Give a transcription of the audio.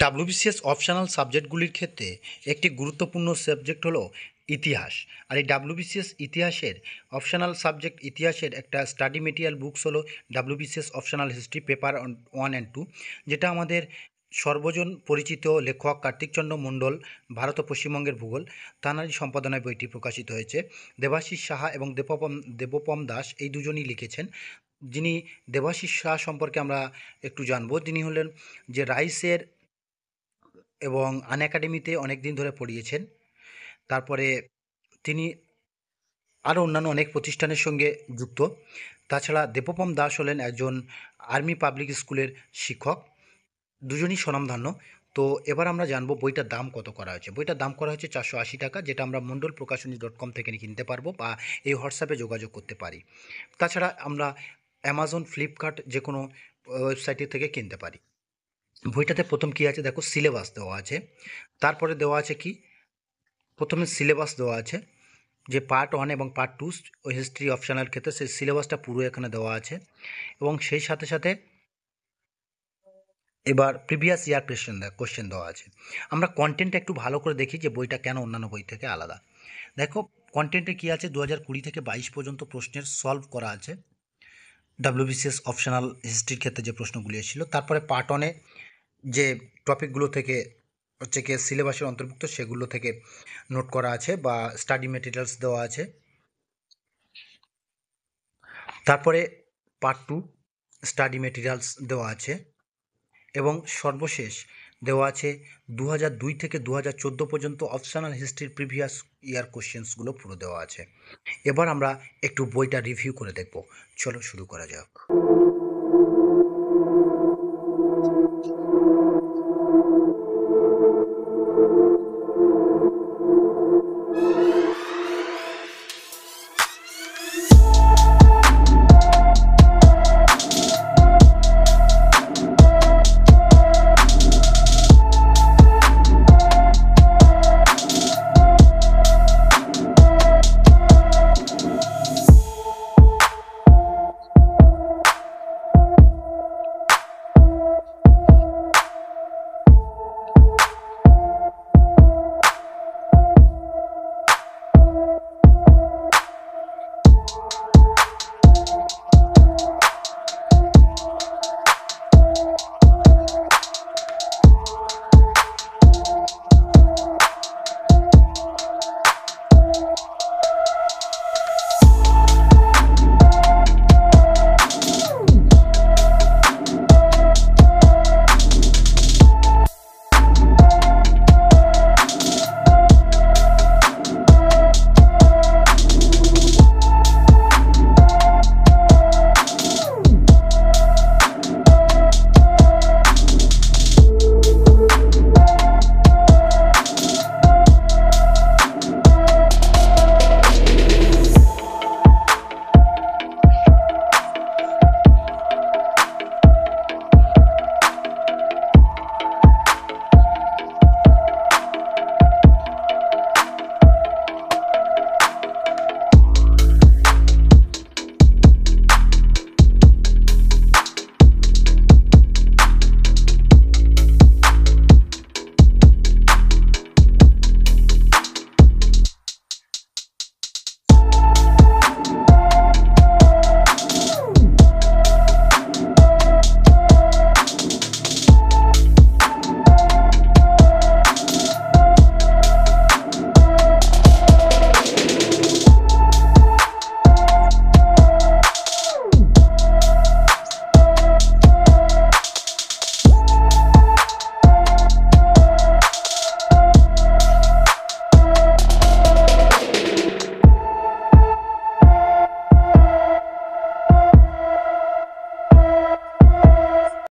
WBCS optional সাবজেক্টগুলির ক্ষেত্রে একটি গুরুত্বপূর্ণ সাবজেক্ট হলো ইতিহাস। আর এই ডাব্লিউবিসিএস ইতিহাসের অপশনাল সাবজেক্ট ইতিহাসের একটা স্টাডি মেটেরিয়াল বুকস হলো WBCS optional history paper 1 and 2, যেটা আমাদের সর্বজন পরিচিত লেখক কার্তিকচন্দ্র মণ্ডল, ভারত ও পশ্চিমবঙ্গের ভূগোল, তাঁরই সম্পাদনায় বইটি প্রকাশিত হয়েছে। দেবাশিস সাহা এবং দেবপম দাস এই দুজনই লিখেছেন। যিনি দেবাশিস সাহা সম্পর্কে আমরা একটু জানবো। তিনি হলেন যে রাইসের এবং আনএকাডেমিতে অনেক দিন ধরে পড়িয়েছেন। তারপরে তিনি আরও অন্যান্য অনেক প্রতিষ্ঠানের সঙ্গে যুক্ত। তাছাড়া দেবপম দাস হলেন একজন আর্মি পাবলিক স্কুলের শিক্ষক। দুজনই স্বনামধন্য। তো এবার আমরা জানবো বইটার দাম কত করা হয়েছে। বইটার দাম করা হয়েছে 480 টাকা, যেটা আমরা মণ্ডল প্রকাশনী .com থেকে কিনতে পারবো বা এই হোয়াটসঅ্যাপে যোগাযোগ করতে পারি। তাছাড়া আমরা অ্যামাজন, ফ্লিপকার্ট যে কোনো ওয়েবসাইটের থেকে কিনতে পারি। বইটাতে প্রথম কী আছে দেখো, সিলেবাস দেওয়া আছে। তারপরে দেওয়া আছে কি, প্রথমে সিলেবাস দেওয়া আছে যে পার্ট 1 এবং পার্ট 2 ওই হিস্ট্রি অপশনাল ক্ষেত্রে সেই সিলেবাসটা পুরো এখানে দেওয়া আছে। এবং সেই সাথে সাথে এবার প্রিভিয়াস ইয়ার কোশ্চেন দেওয়া আছে। আমরা কন্টেন্টটা একটু ভালো করে দেখি যে বইটা কেন অন্যান্য বই থেকে আলাদা। দেখো কন্টেন্টে কী আছে, 2020 থেকে 22 পর্যন্ত প্রশ্নের সলভ করা আছে ডাব্লিউবিসিএস অপশনাল হিস্ট্রির ক্ষেত্রে যে প্রশ্নগুলি এসেছিল। তারপরে পার্ট 1-এ যে টপিকগুলো থেকে হচ্ছে কি সিলেবাসের অন্তর্ভুক্ত সেগুলো থেকে নোট করা আছে বা স্টাডি মেটেরিয়ালস দেওয়া আছে। তারপরে পার্ট 2 স্টাডি মেটেরিয়ালস দেওয়া আছে এবং সর্বশেষ দেওয়া আছে 2002 থেকে 2014 পর্যন্ত অপশনাল হিস্ট্রির প্রিভিয়াস ইয়ার কোশ্চেন্সগুলো পুরো দেওয়া আছে। এবার আমরা একটু বইটা রিভিউ করে দেখব। চলো শুরু করা যাক।